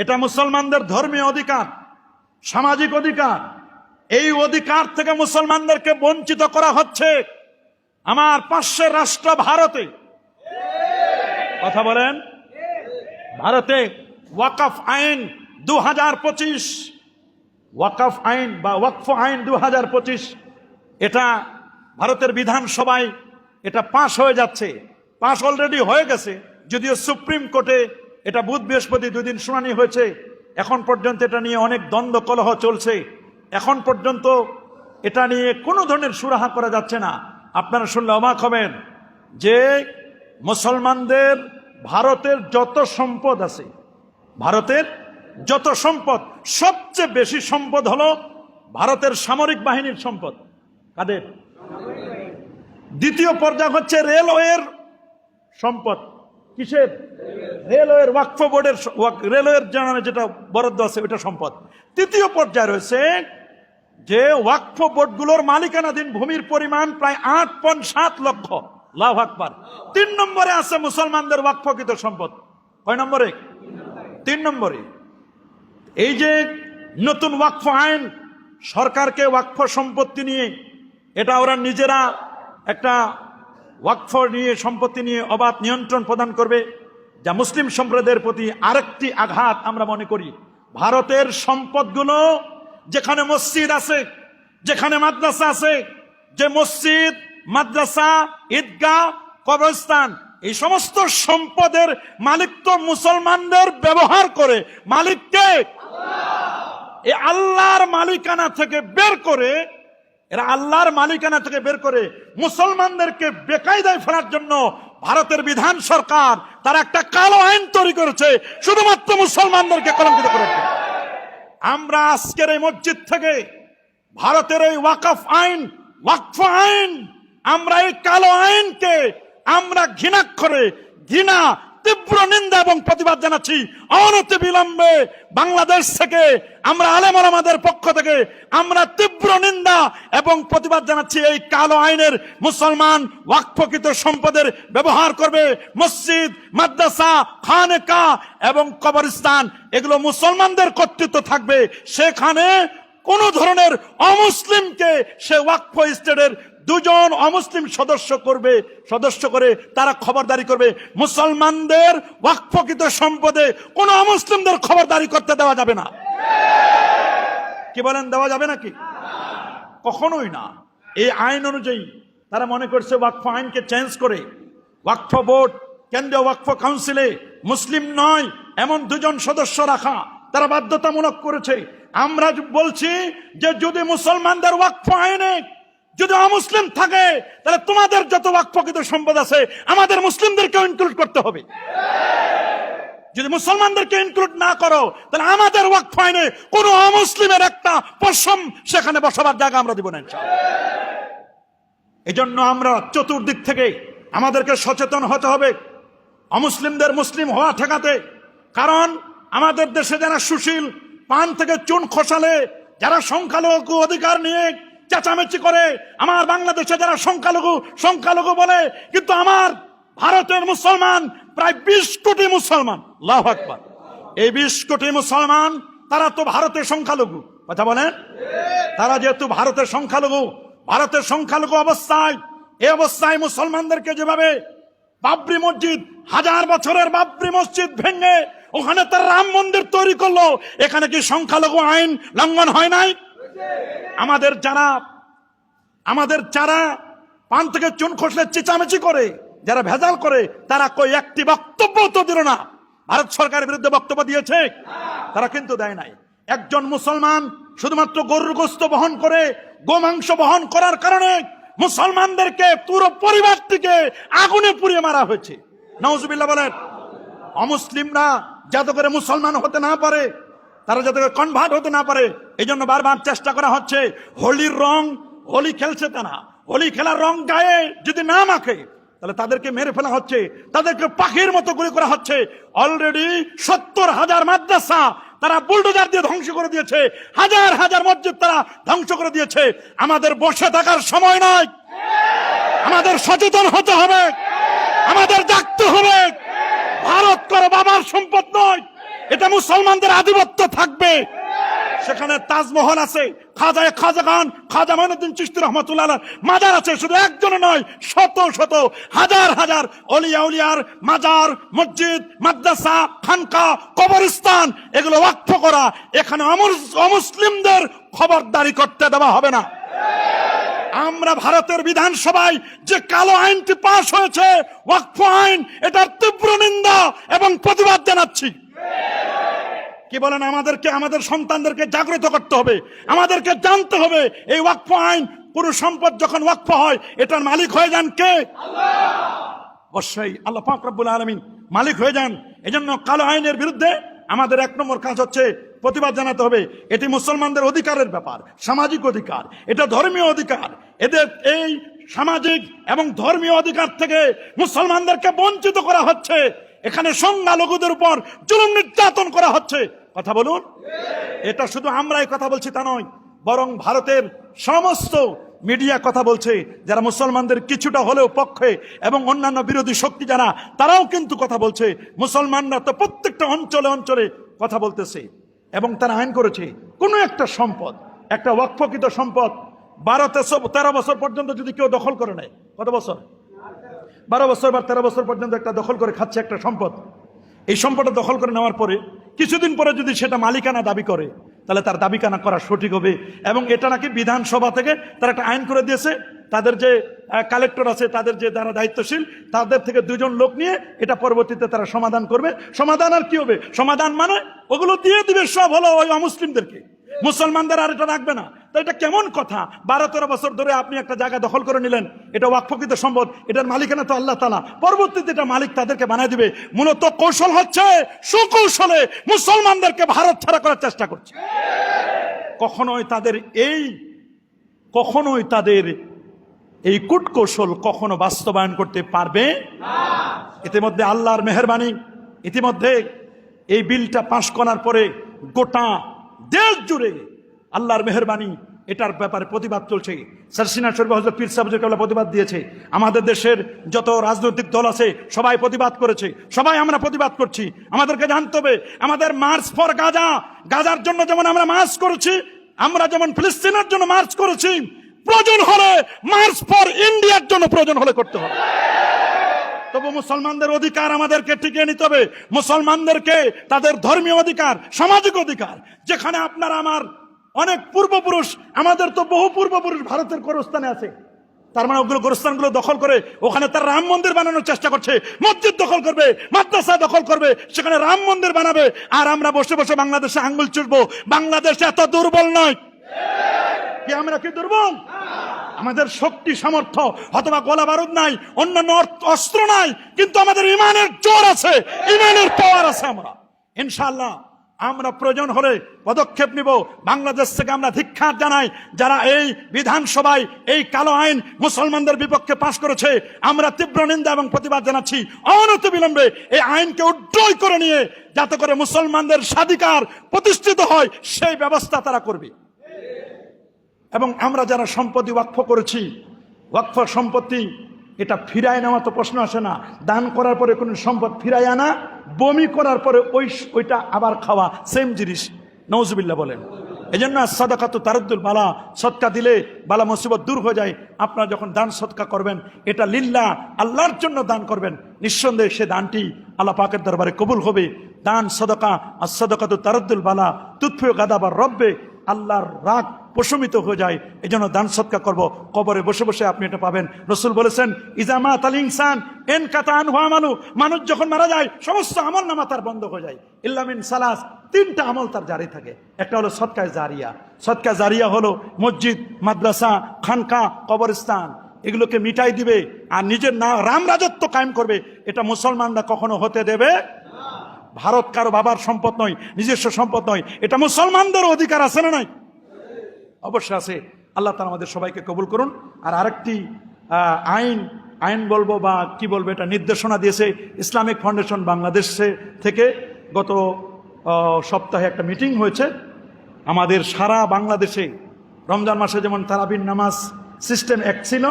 এটা মুসলমানদের ধর্মীয় অধিকার, সামাজিক অধিকার। এই অধিকার থেকে মুসলমানদেরকে বঞ্চিত করা হচ্ছে। আমার পাশের রাষ্ট্র ভারতে, কথা বলেন, ভারতে ওয়াকফ আইন 2025, ওয়াকফ আইন বা ওয়াকফ আইন 2025, এটা ভারতের বিধানসভায় এটা পাশ হয়ে যাচ্ছে, পাশ অলরেডি হয়ে গেছে। যদিও সুপ্রিম কোর্টে এটা বুধ বৃহস্পতি 2 দিন শুনানি হয়েছে, এখন পর্যন্ত এটা নিয়ে অনেক দ্বন্দ্ব কলহ চলছে। এখন পর্যন্ত এটা নিয়ে কোনো ধরনের সুরাহা করা যাচ্ছে না। আপনারা শুনলে অবাক হবেন যে মুসলমানদের ভারতের যত সম্পদ আছে, ভারতের যত সম্পদ, সবচেয়ে বেশি সম্পদ হলো ভারতের সামরিক বাহিনীর সম্পদ। কাদের? দ্বিতীয় পর্যায় হচ্ছে রেলওয়ের সম্পদ। কিসের? রেলওয়ের, ওয়াকফ বোর্ডের, রেলওয়ের নামে যেটা বরাদ্দ আছে ওইটা সম্পদ। তৃতীয় পর্যায়ে রয়েছে যে ওয়াকফ বোর্ডগুলোর মালিকানাধীন ভূমির পরিমাণ প্রায় 8.7 লক্ষ। আল্লাহু আকবার। 3 নম্বরে আছে মুসলমানদের ওয়াকফকৃত সম্পদ। কয় নম্বরে? 3 নম্বরে। এই যে নতুন ওয়াকফ আইন, সরকারকে ওয়াকফ সম্পত্তি নিয়ে, এটা ওরা নিজেরা একটা ওয়াকফ নিয়ে, সম্পত্তি নিয়ে অবাধ নিয়ন্ত্রণ প্রদান করবে, যা মুসলিম সম্প্রদায়ের প্রতি আরেকটি আঘাত আমরা মনে করি। ভারতের সম্পদগুলো, যেখানে মসজিদ আছে, যেখানে মাদ্রাসা আছে, যে মসজিদ, মাদ্রাসা, ঈদগাহ, কবরস্থান, এই সমস্ত সম্পদের মালিক তো মুসলমানদের ব্যবহার করে। মালিককে এই আল্লাহর মালিকানা থেকে বের করে, এরা আল্লাহর মালিকানা থেকে বের করে মুসলমানদেরকে বেকায়দায় ফেলার জন্য ভারতের বিধান সরকার তারা একটা কালো আইন তৈরি করেছে শুধুমাত্র মুসলমানদেরকে কলঙ্কিত করার জন্য। আমরা আজকের এই মসজিদ থেকে ভারতের এই ওয়াকফ আইন আমরা এই কালো আইনকে আমরা ঘৃণা তীব্র নিন্দা এবং প্রতিবাদ জানাচ্ছি। অনতি বিলম্বে বাংলাদেশ থেকে আমরা আলেম ওলামাদের পক্ষ থেকে আমরা তীব্র নিন্দা এবং প্রতিবাদ জানাচ্ছি। এই কালো আইনের মুসলমান ওয়াকফকৃত সম্পদের ব্যবহার করবে মসজিদ, মাদ্রাসা, খানেকা এবং কবরস্থান, এগুলো মুসলমানদের কর্তৃত্ব থাকবে। সেখানে কোন ধরনের অমুসলিমকে সে ওয়াকফ স্টেটের দুজন অমুসলিম সদস্য করে তারা খবরদারি করবে। মুসলমানদের ওয়াকফকৃত সম্পদে কোন অমুসলিমদের খবরদারি করতে দেওয়া যাবে না। কি বলেন, দেওয়া যাবে নাকি? কখনোই না। এই আইন অনুযায়ী তারা মনে করছে ওয়াকফ আইনকে চেঞ্জ করে ওয়াকফ বোর্ড, কেন্দ্রীয় ওয়াকফ কাউন্সিলে মুসলিম নয় এমন দুজন সদস্য রাখা তারা বাধ্যতামূলক করেছে। আমরা বলছি যে যদি মুসলমানদের ওয়াকফ আইনে যদি অমুসলিম থাকে তাহলে তোমাদের যত ওয়াকফকৃত সম্পদ আছে আমাদের মুসলিমদেরকেও ইনক্লুড করতে হবে। যদি মুসলমানদেরকে ইনক্লুড না করো তাহলে আমাদের ওয়াকফ আইনে কোন অমুসলিমের একটা পশম সেখানে বসবার জায়গা আমরা দিব না ইনশাআল্লাহ। এই জন্য আমরা চতুর্দিক থেকে আমাদেরকে সচেতন হতে হবে অমুসলিমদের মুসলিম হওয়া ঠেকাতে। কারণ আমাদের দেশে যারা সুশীল, পান থেকে চুন খসালে, যারা সংখ্যালঘু অধিকার নিয়ে চেঁচামেচি করে, আমার বাংলাদেশে যারা সংখ্যালঘু বলে, কিন্তু আমার ভারতের মুসলমান প্রায় 20 কোটি মুসলমান, আল্লাহু আকবার, এই 20 কোটি মুসলমান তারা তো ভারতের সংখ্যালঘু, কথা বলেন। তারা যেহেতু ভারতের সংখ্যালঘু অবস্থায়, এই অবস্থায় মুসলমানদেরকে যেভাবে বাবরি মসজিদ, 1000 বছরের বাবরি মসজিদ ভেঙে ওখানে তার রাম মন্দির তৈরি করলো, এখানে কি সংখ্যালঘু আইন লঙ্ঘন হয় নাই? আমাদের যারা পান থেকে চুন খসলে চেঁচামেচি করে, যারা ভেজাল করে, তারা কই একটি বক্তব্য তো দিল না। ভারত সরকারের বিরুদ্ধে বক্তব্য দিয়েছে? তারা কিন্তু দেয় নাই। একজন মুসলমান শুধুমাত্র গরুর গোশত বহন করে, গোমাংস বহন করার কারণে মুসলমানদেরকে, পুরো পরিবারটিকে আগুনে পুড়িয়ে মারা হয়েছে। নাউজুবিল্লাহ বলেন। অমুসলিমরা যাতে করে মুসলমান হতে না পারে, তারা যাতে কনভার্ট হতে না পারে, এই জন্য বারবার চেষ্টা করা হচ্ছে। হোলি খেলছে তারা, হোলি খেলার রং গায়ে যদি না মাখে তাহলে তাদেরকে মেরে ফেলা হচ্ছে, তাদেরকে পাখির মতো গুলি করা হচ্ছে। অলরেডি 70,000 মাদ্রাসা তারা বুলডোজার দিয়ে ধ্বংস করে দিয়েছে, হাজার মসজিদ তারা ধ্বংস করে দিয়েছে। আমাদের বসে থাকার সময় নয়, আমাদের সচেতন হতে হবে, আমাদের জাগতে হবে। ভারত করে বাবার সম্পদ নয়, এটা মুসলমানদের আধিপত্য থাকবে। সেখানে তাজমহল আছে, খাজা মঈনুদ্দিন চিশতি রহমাতুল্লাহ আলাইহির মাজার আছে, শুধু একজন নয়, শত হাজার অলিয়ার মাজার, মসজিদ, মাদ্রাসা, খানকা, কবরস্থান, এগুলো ওয়াকফ করা। এখানে অমুসলিমদের খবরদারি করতে দেওয়া হবে না। আমরা ভারতের বিধানসভায় যে কালো আইনটি পাশ হয়েছে, ওয়াকফ আইন, এটার তীব্র নিন্দা এবং প্রতিবাদ জানাচ্ছি। কি বলেন, আমাদের সন্তানদেরকে জাগ্রত করতে হবে, আমাদেরকে জানতে হবে এই ওয়াকফ আইন, পুরো সম্পদ যখন ওয়াকফ হয় এটার মালিক হয়ে যান কে? অবশ্যই আল্লাহ পাক রব্বুল আলামিন মালিক হয়ে যান। এজন্য কালো আইনের বিরুদ্ধে আমাদের 1 নম্বর কাজ হচ্ছে প্রতিবাদ জানাতে হবে। এটি মুসলমানদের অধিকারের ব্যাপার, সামাজিক অধিকার, এটা ধর্মীয় অধিকার। এদের এই সামাজিক এবং ধর্মীয় অধিকার থেকে মুসলমানদেরকে বঞ্চিত করা হচ্ছে। এখানে সংখ্যালঘুদের উপর জুলুম নির্যাতন করা হচ্ছে। কথা বলুন। এটা শুধু আমরাই কথা বলছি তা নয়, বরং ভারতের সমস্ত মিডিয়া কথা বলছে, যারা মুসলমানদের কিছুটা হলেও পক্ষে, এবং অন্যান্য বিরোধী শক্তি যারা, তারাও কিন্তু কথা বলছে। মুসলমানরা তো প্রত্যেকটা অঞ্চলে কথা বলতেছে, এবং তারা আইন করেছে কোনো একটা সম্পদ, একটা ওয়াকফকৃত সম্পদ 12-13 বছর পর্যন্ত যদি কেউ দখল করে নেয়, কত বছর? 12 বছর বা 13 বছর পর্যন্ত একটা দখল করে খাচ্ছে একটা সম্পদ। এই সম্পদটা দখল করে নেওয়ার পরে কিছুদিন পরে যদি সেটা মালিকানা দাবি করে, তাহলে তার দাবিকানা করা সঠিক হবে। এবং এটা নাকি বিধানসভা থেকে তারা একটা আইন করে দিয়েছে, তাদের যে কালেক্টর আছে, তাদের যে যারা দায়িত্বশীল, তাদের থেকে 2 জন লোক নিয়ে এটা পরবর্তীতে তারা সমাধান করবে। সমাধান আর কি হবে? সমাধান মানে ওগুলো দিয়ে দিবে সব হলো ওই অমুসলিমদেরকে, মুসলমানদের আর এটা রাখবে না। তো এটা কেমন কথা? 12-13 বছর ধরে আপনি একটা জায়গা দখল করে নিলেন, এটা ওয়াকফকৃত সম্পদ, এটার মালিকানা তো আল্লাহ তাআলা, পরবর্তীতে এটা মালিক তাদেরকে বানায় দিবে। মূলত কৌশল হচ্ছে সুকৌশলে মুসলমানদেরকে ভারত ছাড়া করার চেষ্টা করছে। কখনোই তাদের এই কূটকৌশল কখনো বাস্তবায়ন করতে পারবে না। ইতিমধ্যে আল্লাহর মেহেরবানি, ইতিমধ্যে এই বিলটা পাশ করার পরে গোটা দেশ জুড়ে আল্লাহর মেহেরবানি এটার ব্যাপারে প্রতিবাদ চলছে। সারসিনা শরীফ হযরত পীর সাহেব হুজুর প্রতিবাদ দিয়েছে, আমাদের দেশের যত রাজনৈতিক দল আছে সবাই প্রতিবাদ করেছে, সবাই আমরা প্রতিবাদ করছি। আমাদেরকে জানতে হবে, আমাদের মার্চ ফর গাজা, গাজার জন্য যেমন আমরা মার্চ করেছি, আমরা যেমন ফিলিস্তিনের জন্য মার্চ করেছি, প্রয়োজন হলে মার্চ ফর ইন্ডিয়ার জন্য প্রয়োজন হলে করতে হবে। তবু মুসলমানদের অধিকার আমাদেরকে টিকিয়ে নিতে হবে। মুসলমানদেরকে তাদের ধর্মীয় অধিকার, সামাজিক অধিকার, যেখানে আপনার আমার অনেক পূর্বপুরুষ, আমাদের তো বহু পূর্বপুরুষ ভারতের গোরস্থানে আছে, তার মানে ওগুলো গোরস্থানগুলো দখল করে ওখানে তার রাম মন্দির বানানোর চেষ্টা করছে, মসজিদ দখল করবে, মাদ্রাসা দখল করবে, সেখানে রাম মন্দির বানাবে, আর আমরা বসে বসে বাংলাদেশে আঙ্গুল চুষবো। বাংলাদেশ এত দুর্বল নয় কি? আমরা কি দুর্বল? আমাদের শক্তি সামর্থ্য অথবা গোলা বারুদ নাই, অন্যান্য অস্ত্র নাই, কিন্তু আমাদের ইমানের জোর আছে, ইমানের পাওয়ার আছে। আমরা ইনশাআল্লাহ আমরা প্রয়োজন হলে পদক্ষেপ নিব। বাংলাদেশ থেকে আমরা ধিক্কার জানাই যারা এই বিধানসভায় এই কালো আইন মুসলমানদের বিপক্ষে পাশ করেছে। আমরা তীব্র নিন্দা এবং প্রতিবাদ জানাচ্ছি। অনতিবিলম্বে এই আইনকে উড্ডয় করে নিয়ে যাতে করে মুসলমানদের স্বাধিকার প্রতিষ্ঠিত হয় সেই ব্যবস্থা তারা করবে। এবং আমরা যারা সম্পত্তি ওয়াকফ করেছি, ওয়াকফ সম্পত্তি এটা ফিরায় নেওয়া তো প্রশ্ন আসে না। দান করার পরে কোনো সম্পদ ফিরায় আনা, বমি করার পরে ওইটা আবার খাওয়া সেম জিনিস। নওজুবিল্লাহ বলেন। এই জন্য সাদাকাতু তারুদ্দুল বালা, সদকা দিলে বালা মুসিবত দূর হয়ে যায়। আপনারা যখন দান সদকা করবেন, এটা লিল্লাহ, আল্লাহর জন্য দান করবেন, নিঃসন্দেহে সে দানটি আল্লাহ পাকের দরবারে কবুল হবে। দান সদকা, as-সাদাকাতু তারুদ্দুল বালা তুতফিউ গাদাবার রব্বে, আল্লাহর রাগ প্রশমিত হয়ে যায়। এই জন্য দান সদকা করব। কবরে বসে বসে আপনি এটা পাবেন। রাসূল বলেছেন, ইজামা তাল ইনসান এন কাতা আনহু আমালু, মানুষ যখন মারা যায় সমস্ত আমল নামা তার বন্ধ হয়ে যায়। ইল্লা মিন সালাস, 3টা আমল তার জারি থাকে। একটা হলো সদকায়ে জারিয়া। সদকা জারিয়া হলো মসজিদ, মাদ্রাসা, খানকা, কবরস্থান, এগুলোকে মিটাই দিবে আর নিজের রাম রাজত্ব কায়েম করবে। এটা মুসলমানরা কখনো হতে দেবে না। ভারত কারো বাবার সম্পদ নয়, নিজস্ব সম্পদ নয়, এটা মুসলমানদের অধিকার আছে না নাই? অবশ্যই আছে। আল্লাহ তাআলা আমাদের সবাইকে কবুল করুন। আর আরেকটি আইন বলবো বা কি বলবো, এটা নির্দেশনা দিয়েছে ইসলামিক ফাউন্ডেশন বাংলাদেশ থেকে। গত সপ্তাহে একটা মিটিং হয়েছে। আমাদের সারা বাংলাদেশে রমজান মাসে যেমন তারাবির নামাজ সিস্টেম এক ছিল,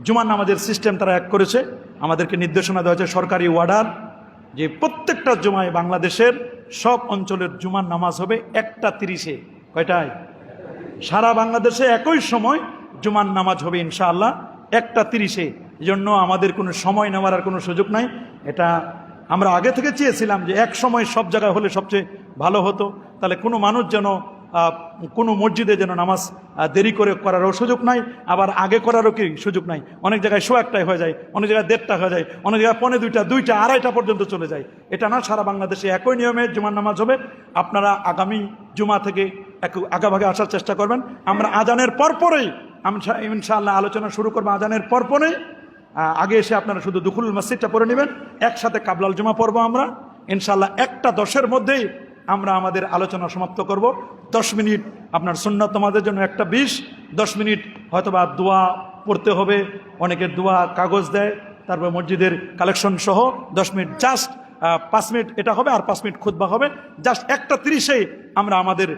জুমার নামাজের সিস্টেম তারা এক করেছে। আমাদেরকে নির্দেশনা দেওয়া হয়েছে, সরকারি অর্ডার, যে প্রত্যেকটা জুমায় বাংলাদেশের সব অঞ্চলের জুমার নামাজ হবে 1টা 30-এ। কয়টায়? সারা বাংলাদেশে একই সময় জুমার নামাজ হবে ইনশাআল্লাহ 1টা 30-এ। এই জন্য আমাদের কোনো সময় নেওয়ার আর কোনো সুযোগ নাই। এটা আমরা আগে থেকে চেয়েছিলাম যে এক সময় সব জায়গায় হলে সবচেয়ে ভালো হতো। তাহলে কোনো মানুষ যেন কোনো মসজিদে যেন নামাজ দেরি করে করারও সুযোগ নাই, আবার আগে করারও কি সুযোগ নাই। অনেক জায়গায় 1:15 হয়ে যায়, অনেক জায়গায় 1:30 হয়ে যায়, অনেক জায়গায় 1:45, 2টা, 2:30 পর্যন্ত চলে যায়। এটা না, সারা বাংলাদেশে একই নিয়মে জুমার নামাজ হবে। আপনারা আগামী জুমা থেকে আগাভাগে আসার চেষ্টা করবেন। আমরা আজানের পরপরেই ইনশাআল্লাহ আলোচনা শুরু করবো। আজানের পরপরেই আগে এসে আপনারা শুধু দুখুলুল মসজিদটা পড়ে নেবেন, একসাথে কাবলাল জুমা পড়বো আমরা ইনশাআল্লাহ। 1:10-এর মধ্যেই আমরা আমাদের আলোচনা সমাপ্ত করব। 10 মিনিট আপনার সুন্নাত নামাজের জন্য, 1:20, 10 মিনিট হয়তোবা দোয়া পড়তে হবে। অনেকের দোয়া কাগজ দেয়, তারপর মসজিদের কালেকশন সহ 10 মিনিট, জাস্ট 5 মিনিট এটা হবে, আর 5 মিনিট খুতবা হবে। জাস্ট 1:30-এ আমরা আমাদের